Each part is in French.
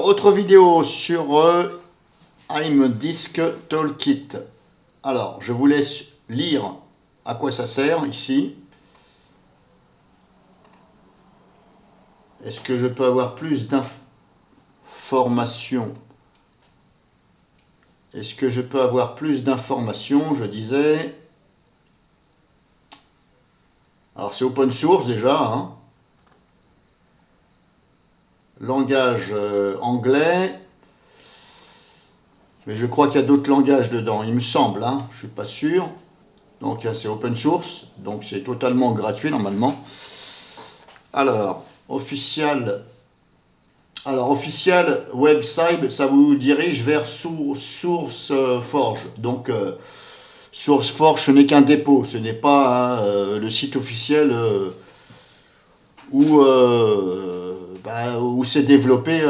autre vidéo sur iMedisk Toolkit. Alors, je vous laisse lire à quoi ça sert ici. Est-ce que je peux avoir plus d'informations? Est-ce que je peux avoir plus d'informations? Je disais. Alors, c'est open source déjà, hein. Langage anglais. Mais je crois qu'il y a d'autres langages dedans, il me semble, hein, je ne suis pas sûr. Donc c'est open source, donc c'est totalement gratuit normalement. Alors, official website, ça vous dirige vers SourceForge. Donc SourceForge, ce n'est qu'un dépôt, ce n'est pas le site officiel où c'est développé,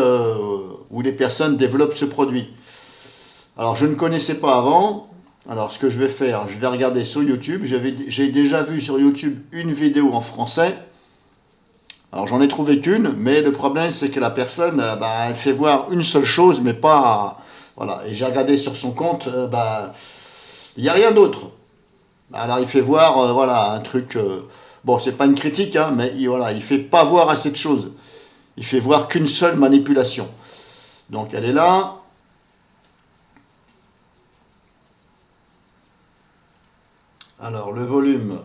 où les personnes développent ce produit. Alors, je ne connaissais pas avant. Alors, ce que je vais faire, je vais regarder sur YouTube. J'ai déjà vu sur YouTube une vidéo en français. Alors, j'en ai trouvé qu'une, mais le problème, c'est que la personne, elle fait voir une seule chose, mais pas... Voilà, et j'ai regardé sur son compte, il n'y a rien d'autre. Alors, il fait voir, voilà, un truc... bon, c'est pas une critique, hein, mais voilà, il fait pas voir assez de choses. Il fait voir qu'une seule manipulation. Donc, elle est là. Alors, le volume.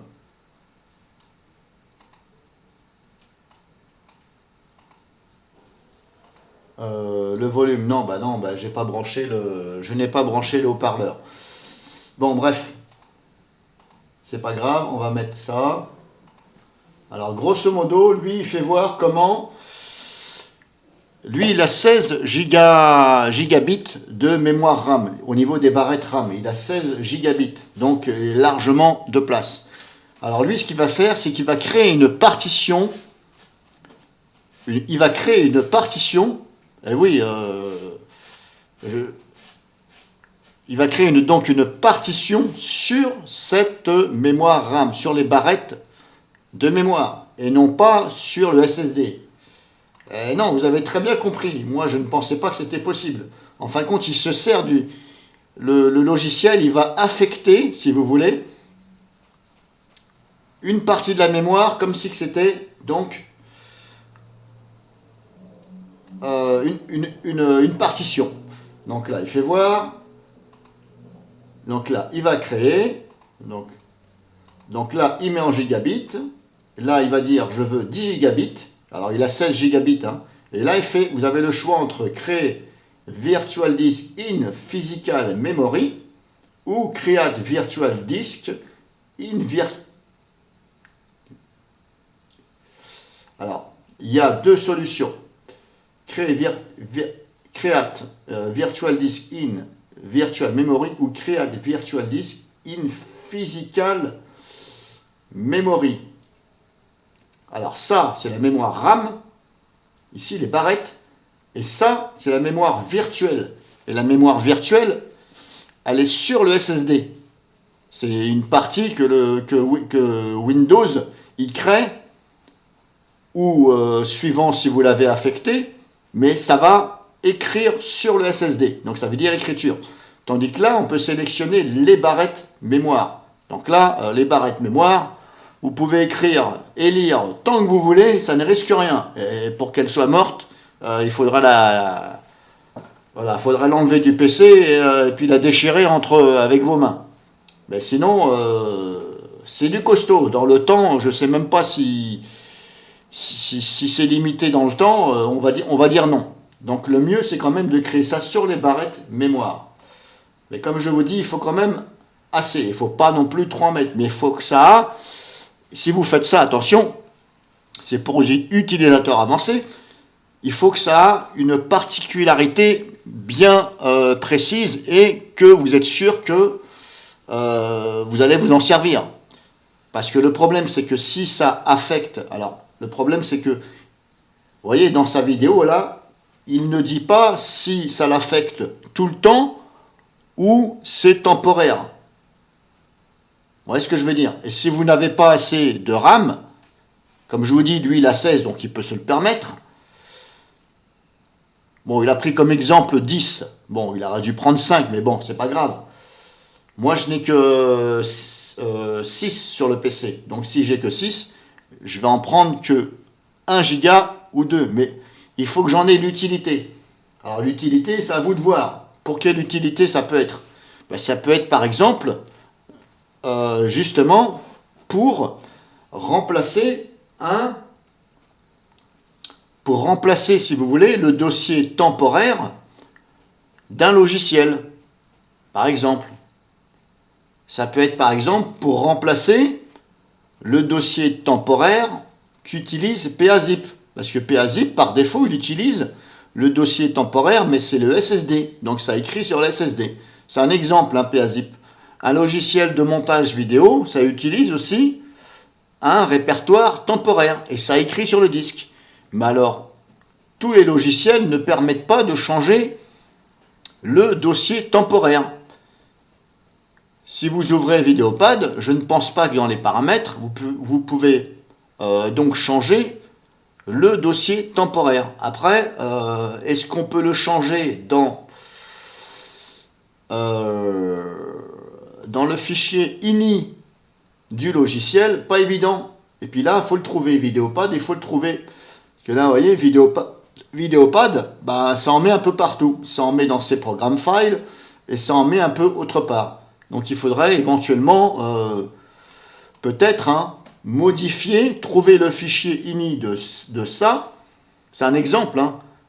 Non, j'ai pas branché je n'ai pas branché le haut-parleur. Bon, bref, c'est pas grave, on va mettre ça. Alors, grosso modo, lui, il fait voir comment. Lui, il a 16 gigabits de mémoire RAM au niveau des barrettes RAM. Il a 16 gigabits, donc largement de place. Alors, lui, ce qu'il va faire, c'est qu'il va créer une partition. Il va créer une partition. Et oui, il va créer donc une partition sur cette mémoire RAM, sur les barrettes de mémoire, et non pas sur le SSD. Non, vous avez très bien compris. Moi, je ne pensais pas que c'était possible. En fin de compte, il se sert le logiciel, il va affecter, si vous voulez, une partie de la mémoire comme si c'était donc une partition. Donc là, il fait voir. Donc là, il va créer. Donc là, il met en gigabits. Là, il va dire, je veux 10 gigabits. Alors, il a 16 gigabits. Hein. Et là, vous avez le choix entre créer Virtual Disk in Physical Memory ou Create Virtual Disk in Alors, il y a deux solutions. Create Virtual Disk in Virtual Memory ou Create Virtual Disk in Physical Memory. Alors ça, c'est la mémoire RAM, ici les barrettes, et ça, c'est la mémoire virtuelle. Et la mémoire virtuelle, elle est sur le SSD. C'est une partie que Windows il crée, ou suivant si vous l'avez affecté, mais ça va écrire sur le SSD. Donc ça veut dire écriture. Tandis que là, on peut sélectionner les barrettes mémoire. Donc là, les barrettes mémoire, vous pouvez écrire et lire tant que vous voulez, ça ne risque rien. Et pour qu'elle soit morte, il faudra faudra l'enlever du PC et puis la déchirer avec vos mains. Mais sinon, c'est du costaud. Dans le temps, je ne sais même pas si c'est limité dans le temps, on va dire non. Donc le mieux, c'est quand même de créer ça sur les barrettes mémoire. Mais comme je vous dis, il faut quand même assez. Il ne faut pas non plus 3 mètres, mais il faut que ça... Si vous faites ça, attention, c'est pour les utilisateurs avancés, il faut que ça a une particularité bien précise et que vous êtes sûr que vous allez vous en servir. Parce que le problème, c'est que si ça affecte... Alors, le problème, c'est que, vous voyez, dans sa vidéo, là, il ne dit pas si ça l'affecte tout le temps ou c'est temporaire. Vous voyez ce que je veux dire? Et si vous n'avez pas assez de RAM, comme je vous dis, lui, il a 16, donc il peut se le permettre. Bon, il a pris comme exemple 10. Bon, il aurait dû prendre 5, mais bon, c'est pas grave. Moi, je n'ai que 6 sur le PC. Donc, si j'ai que 6, je vais en prendre que 1 giga ou 2. Mais il faut que j'en ai l'utilité. Alors, l'utilité, c'est à vous de voir. Pour quelle utilité ça peut être? Ben, ça peut être, par exemple, justement, pour remplacer si vous voulez, le dossier temporaire d'un logiciel, par exemple. Ça peut être, par exemple, pour remplacer le dossier temporaire qu'utilise PAZIP. Parce que PAZIP, par défaut, il utilise le dossier temporaire, mais c'est le SSD. Donc ça écrit sur le SSD. C'est un exemple, PAZIP. Un logiciel de montage vidéo, ça utilise aussi un répertoire temporaire. Et ça écrit sur le disque. Mais alors, tous les logiciels ne permettent pas de changer le dossier temporaire. Si vous ouvrez Vidéopad, je ne pense pas que dans les paramètres, vous pouvez donc changer le dossier temporaire. Après, est-ce qu'on peut le changer dans le fichier ini du logiciel? Pas évident. Et puis là, il faut le trouver, Vidéopad, il faut le trouver. Parce que là, vous voyez, Vidéopad, bah, ça en met un peu partout. Ça en met dans ses programmes files et ça en met un peu autre part. Donc il faudrait éventuellement, peut-être, modifier, trouver le fichier ini de ça. C'est un exemple.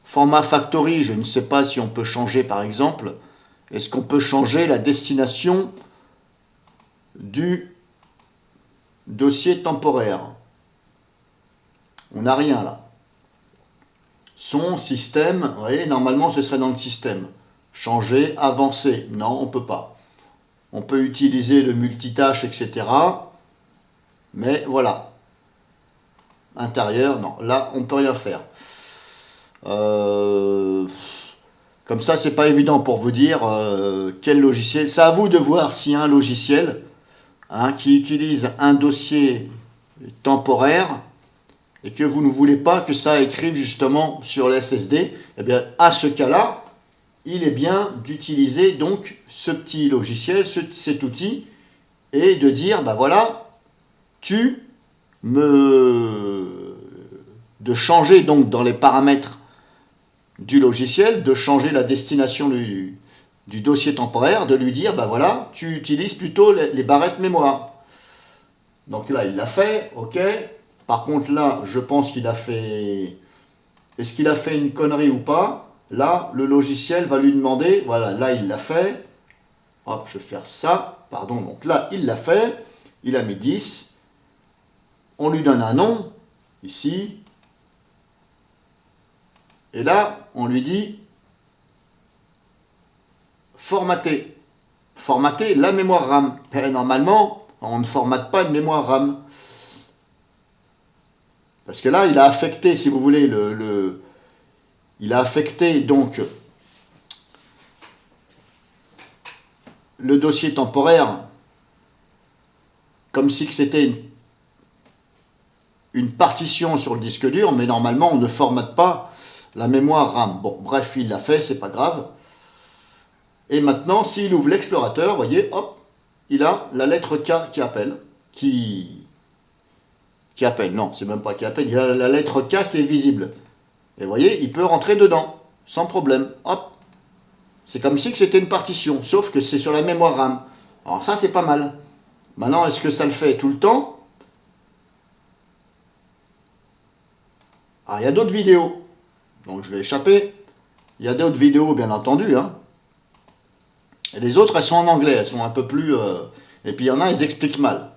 Format factory, je ne sais pas si on peut changer, par exemple. Est-ce qu'on peut changer la destination du dossier temporaire? On n'a rien là. Son système, vous voyez, normalement ce serait dans le système. Changer, avancer. Non, on ne peut pas. On peut utiliser le multitâche, etc. Mais voilà. Intérieur, non. Là, on ne peut rien faire. Comme ça, c'est pas évident pour vous dire quel logiciel. C'est à vous de voir s'il y a un logiciel qui utilise un dossier temporaire et que vous ne voulez pas que ça écrive justement sur le SSD. Eh bien, à ce cas-là, il est bien d'utiliser donc ce petit logiciel, cet outil, et de dire, ben voilà, de changer donc dans les paramètres du logiciel, de changer la destination du dossier temporaire, de lui dire, ben voilà, tu utilises plutôt les barrettes mémoire. Donc là, il l'a fait, ok. Par contre, là, je pense qu'il a fait... Est-ce qu'il a fait une connerie ou pas? Là, le logiciel va lui demander, voilà, là, il l'a fait. Hop, je vais faire ça, pardon. Donc là, il l'a fait. Il a mis 10. On lui donne un nom, ici. Et là, on lui dit formater. Formater la mémoire RAM. Et normalement, on ne formate pas une mémoire RAM. Parce que là, il a affecté, si vous voulez, il a affecté donc le dossier temporaire comme si c'était une partition sur le disque dur, mais normalement, on ne formate pas la mémoire RAM. Bon, bref, il l'a fait, c'est pas grave. Et maintenant, s'il ouvre l'explorateur, vous voyez, hop, il a la lettre K qui appelle, qui appelle, non, c'est même pas qui appelle, il a la lettre K qui est visible. Et vous voyez, il peut rentrer dedans, sans problème, hop. C'est comme si c'était une partition, sauf que c'est sur la mémoire RAM. Alors ça, c'est pas mal. Maintenant, est-ce que ça le fait tout le temps? Ah, il y a d'autres vidéos. Donc je vais échapper. Il y a d'autres vidéos, bien entendu. Et les autres, elles sont en anglais, elles sont un peu plus... Et puis il y en a, elles expliquent mal.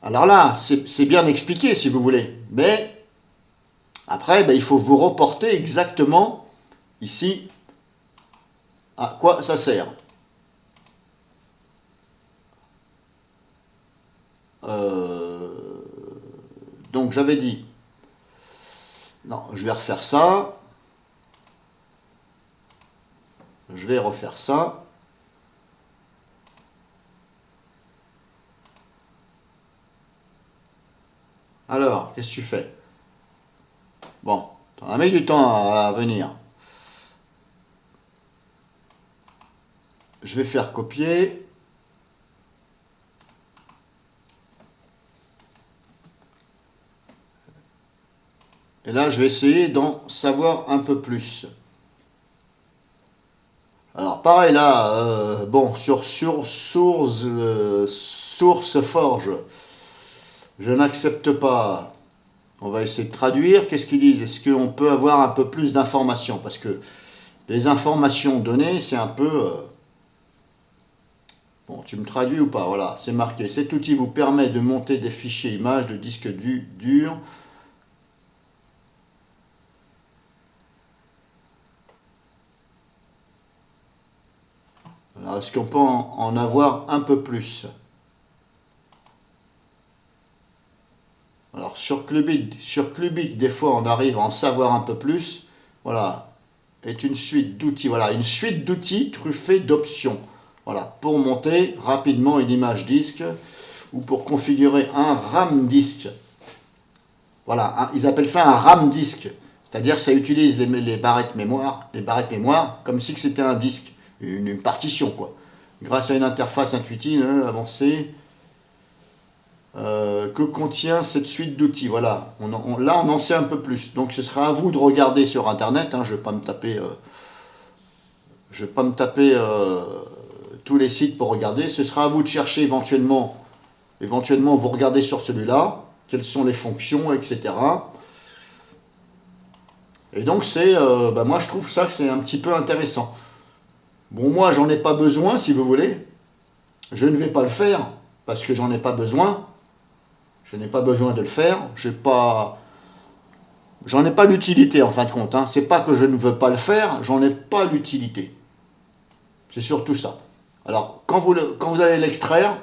Alors là, c'est bien expliqué, si vous voulez. Mais après, il faut vous reporter exactement ici à quoi ça sert. Donc j'avais dit... Non, je vais refaire ça. Je vais refaire ça. Alors, qu'est-ce que tu fais? Bon, Ça a mis du temps à venir. Je vais faire copier. Et là, je vais essayer d'en savoir un peu plus. Alors, pareil là, bon, sur SourceForge, je n'accepte pas. On va essayer de traduire. Qu'est-ce qu'ils disent? Est-ce qu'on peut avoir un peu plus d'informations? Parce que les informations données, c'est un peu... bon, tu me traduis ou pas? Voilà, c'est marqué. Cet outil vous permet de monter des fichiers images de disque dur. Alors, est-ce qu'on peut en avoir un peu plus? Alors, sur Clubic, des fois, on arrive à en savoir un peu plus. Voilà, est une suite d'outils. Voilà, une suite d'outils truffés d'options. Voilà, pour monter rapidement une image disque ou pour configurer un RAM disque. Voilà, ils appellent ça un RAM disque. C'est-à-dire que ça utilise les barrettes mémoire, comme si c'était un disque, une partition, quoi. Grâce à une interface intuitive avancée, que contient cette suite d'outils. Voilà, là on en sait un peu plus. Donc ce sera à vous de regarder sur internet. Je ne vais pas me taper, tous les sites pour regarder. Ce sera à vous de chercher éventuellement vous regardez sur celui-là, quelles sont les fonctions, etc. Et donc moi je trouve ça que c'est un petit peu intéressant. Bon, moi j'en ai pas besoin, si vous voulez. Je ne vais pas le faire parce que j'en ai pas besoin. Je n'ai pas besoin de le faire. J'en ai pas l'utilité en fin de compte. C'est pas que je ne veux pas le faire, j'en ai pas l'utilité. C'est surtout ça. Alors quand vous allez l'extraire,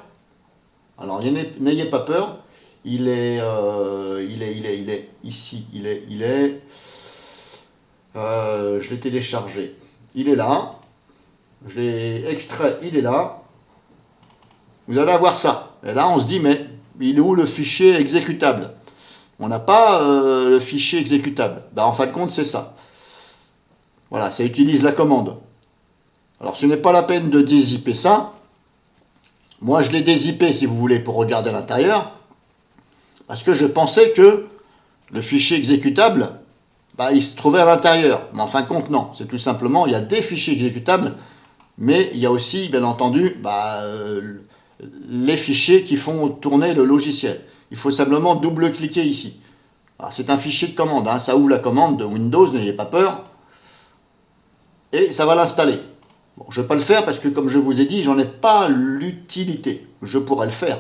alors n'ayez pas peur. Il est ici. Je l'ai téléchargé. Il est là. Je l'ai extrait. Il est là. Vous allez avoir ça. Et là, on se dit, mais il est où le fichier exécutable? On n'a pas le fichier exécutable. En fin de compte, c'est ça. Voilà, ça utilise la commande. Alors, ce n'est pas la peine de dézipper ça. Moi, je l'ai dézippé, si vous voulez, pour regarder à l'intérieur. Parce que je pensais que le fichier exécutable, il se trouvait à l'intérieur. Mais en fin de compte, non. C'est tout simplement, il y a des fichiers exécutables, mais il y a aussi, bien entendu, les fichiers qui font tourner le logiciel. Il faut simplement double-cliquer ici. C'est un fichier de commande, ça ouvre la commande de Windows, n'ayez pas peur. Et ça va l'installer. Bon, je ne vais pas le faire parce que, comme je vous ai dit, j'en ai pas l'utilité. Je pourrais le faire.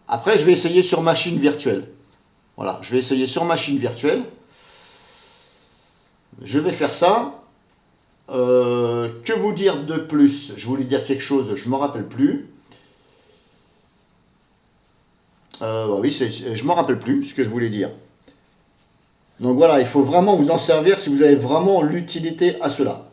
Après, je vais essayer sur machine virtuelle. Voilà, je vais essayer sur machine virtuelle. Je vais faire ça. Que vous dire de plus? Je voulais dire quelque chose, je ne me rappelle plus. Oui, je ne me rappelle plus ce que je voulais dire. Donc voilà, il faut vraiment vous en servir si vous avez vraiment l'utilité à cela.